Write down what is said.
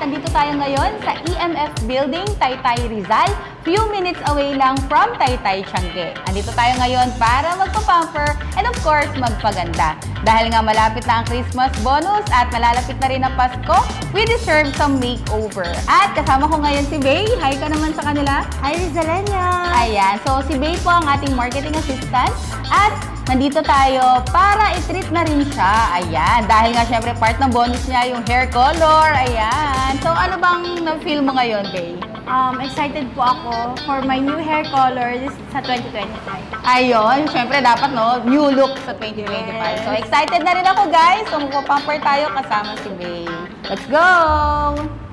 nandito tayo ngayon sa EMF Building, Taytay, Rizal. Few minutes away lang from Taytay, Tiangge. Andito tayo ngayon para magpa-pamper and of course, magpaganda. Dahil nga malapit na ang Christmas bonus at malalapit na rin ang Pasko, we deserve some makeover. At kasama ko ngayon si Bay. Hi ka naman sa kanila. Hi, Rizalenia! Ayan, so si Bay po ang ating marketing assistant at nandito tayo para i-treat na rin siya. Ayan, dahil nga syempre part ng bonus niya yung hair color. Ayan. So ano bang na-feel mo ngayon, Bay? Excited po ako for my new hair color this sa 2025. Ayun, syempre dapat no, new look sa 2025. Yes. So excited na rin ako guys. So magpa-pamper tayo kasama si Bay. Let's go!